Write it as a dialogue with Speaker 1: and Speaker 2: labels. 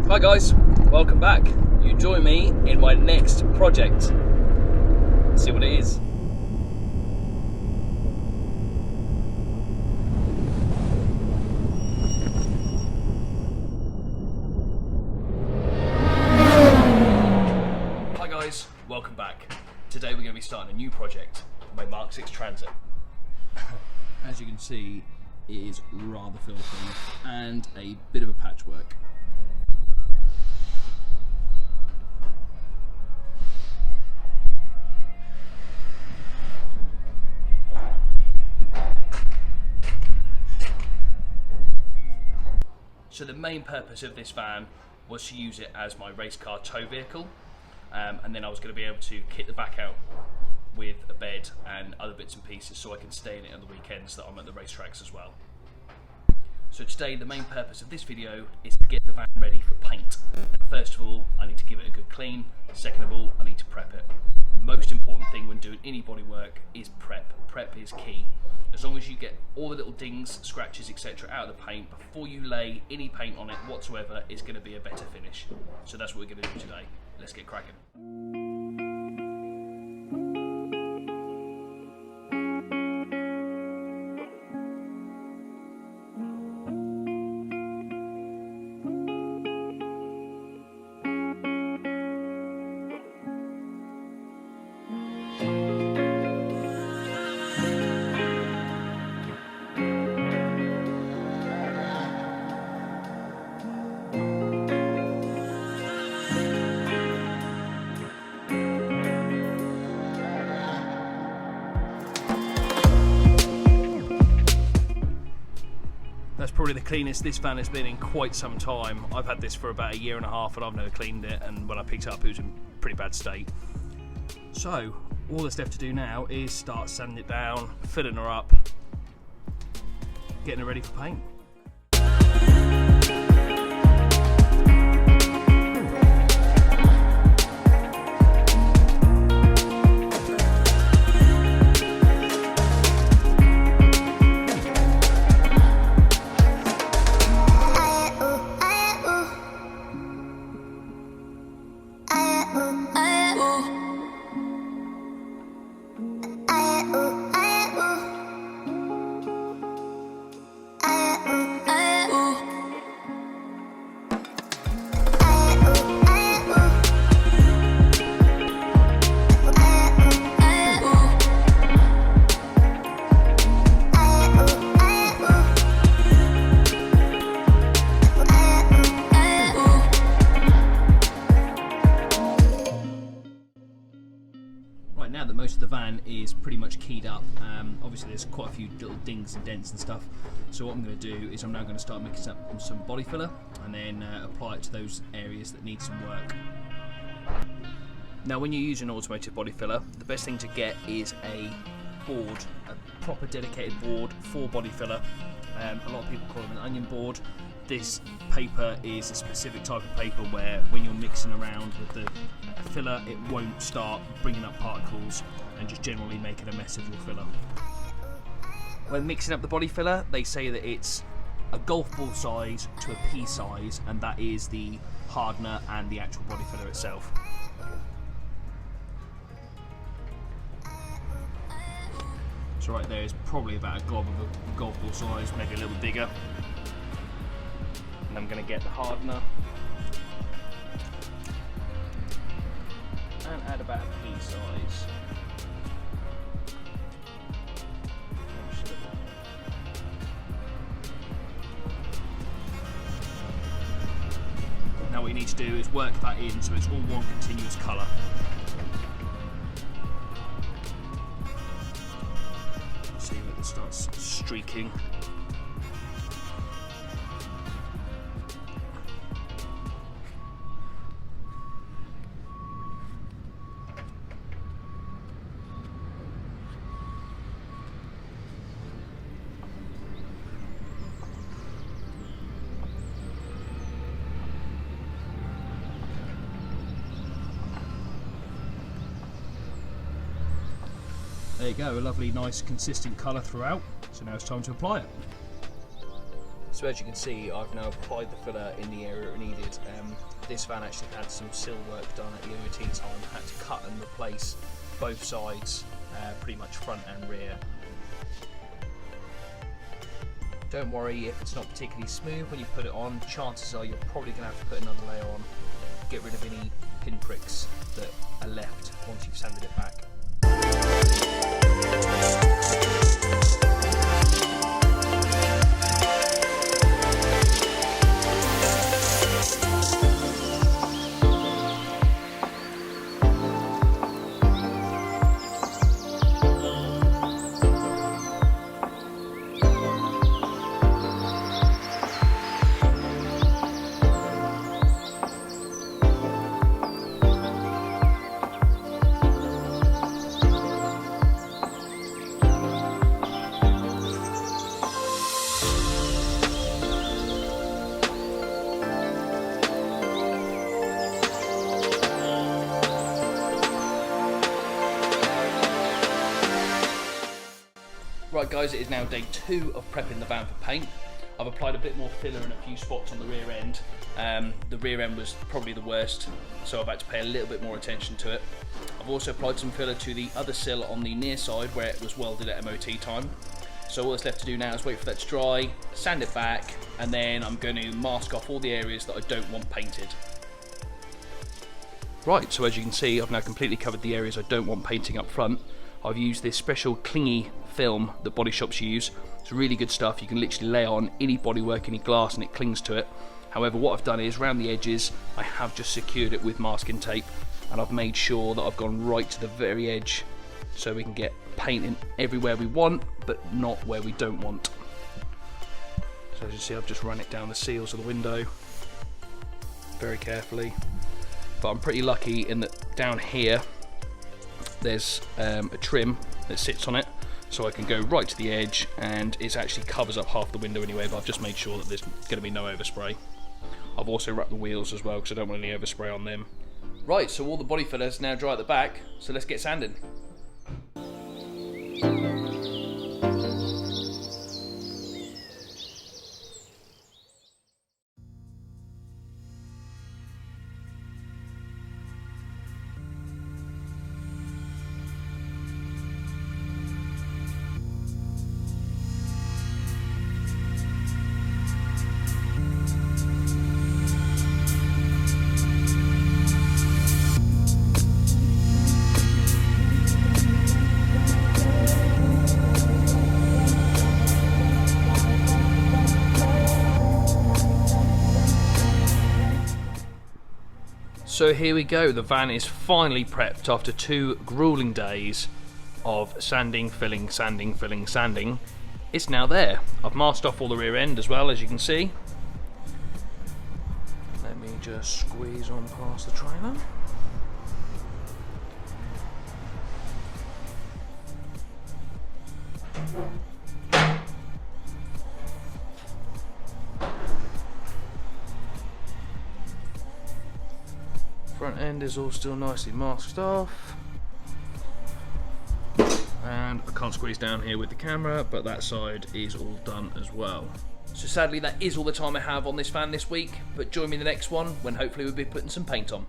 Speaker 1: Hi guys, welcome back. You join me in my next project. Let's see what it is. Hi guys, welcome back. Today we're going to be starting a new project, my MK6 Transit. As you can see, it is rather filthy and a bit of a patchwork. So the main purpose of this van was to use it as my race car tow vehicle, and then I was going to be able to kit the back out with a bed and other bits and pieces so I can stay in it on the weekends that I'm at the racetracks as well. So today the main purpose of this video is to get the van ready for paint. First of all, I need to give it a good clean. Second of all, I need to prep it. The most important thing when doing any body work is prep. Prep is key. As long as you get all the little dings, scratches, etc. out of the paint before you lay any paint on it whatsoever, it's going to be a better finish. So that's what we're going to do today. Let's get cracking. That's probably the cleanest this van has been in quite some time. I've had this for about a year and a half and I've never cleaned it, and when I picked it up it was in pretty bad state. So all that's left to do now is start sanding it down, filling her up, getting her ready for paint. Now that most of the van is pretty much keyed up, obviously there's quite a few little dings and dents and stuff, so what I'm going to do is I'm now going to start mixing up some body filler and then apply it to those areas that need some work. Now when you use an automotive body filler, the best thing to get is a board, a proper dedicated board for body filler. A lot of people call them an onion board. This paper is a specific type of paper where when you're mixing around with the filler, it won't start bringing up particles and just generally making a mess of your filler. When mixing up the body filler, they say that it's a golf ball size to a pea size, and that is the hardener and the actual body filler itself. So right there is probably about a glob of a golf ball size, maybe a little bit bigger. And I'm going to get the hardener and add about a pea size. Now what you need to do is work that in so it's all one continuous colour. See that it starts streaking. There you go, a lovely, nice, consistent colour throughout. So now it's time to apply it. So as you can see, I've now applied the filler in the area it needed. this van actually had some sill work done at the MOT time. Had to cut and replace both sides, pretty much front and rear. Don't worry if it's not particularly smooth when you put it on. Chances are you're probably going to have to put another layer on. Get rid of any pinpricks that are left once you've sanded it back. Right guys, it is now day 2 of prepping the van for paint. I've applied a bit more filler in a few spots on the rear end. The rear end was probably the worst, so I've had to pay a little bit more attention to it. I've also applied some filler to the other sill on the near side where it was welded at MOT time. So all that's left to do now is wait for that to dry, sand it back, and then I'm going to mask off all the areas that I don't want painted. Right, so as you can see, I've now completely covered the areas I don't want painting up front. I've used this special clingy film that body shops use. It's really good stuff. You can literally lay on any bodywork, any glass, and it clings to it. However, what I've done is, around the edges, I have just secured it with masking tape, and I've made sure that I've gone right to the very edge so we can get paint in everywhere we want, but not where we don't want. So as you see, I've just run it down the seals of the window very carefully. But I'm pretty lucky in that down here there's a trim that sits on it, so I can go right to the edge, and it actually covers up half the window anyway, but I've just made sure that there's going to be no overspray. I've also wrapped the wheels as well because I don't want any overspray on them. Right, so all the body fillers now dry at the back, so let's get sanding. So here we go, the van is finally prepped after 2 grueling days of sanding, filling, sanding, filling, sanding. It's now there. I've masked off all the rear end as well, as you can see. Let me just squeeze on past the trailer. Front end is all still nicely masked off, and I can't squeeze down here with the camera, but that side is all done as well. So sadly that is all the time I have on this van this week, but join me in the next one when hopefully we'll be putting some paint on.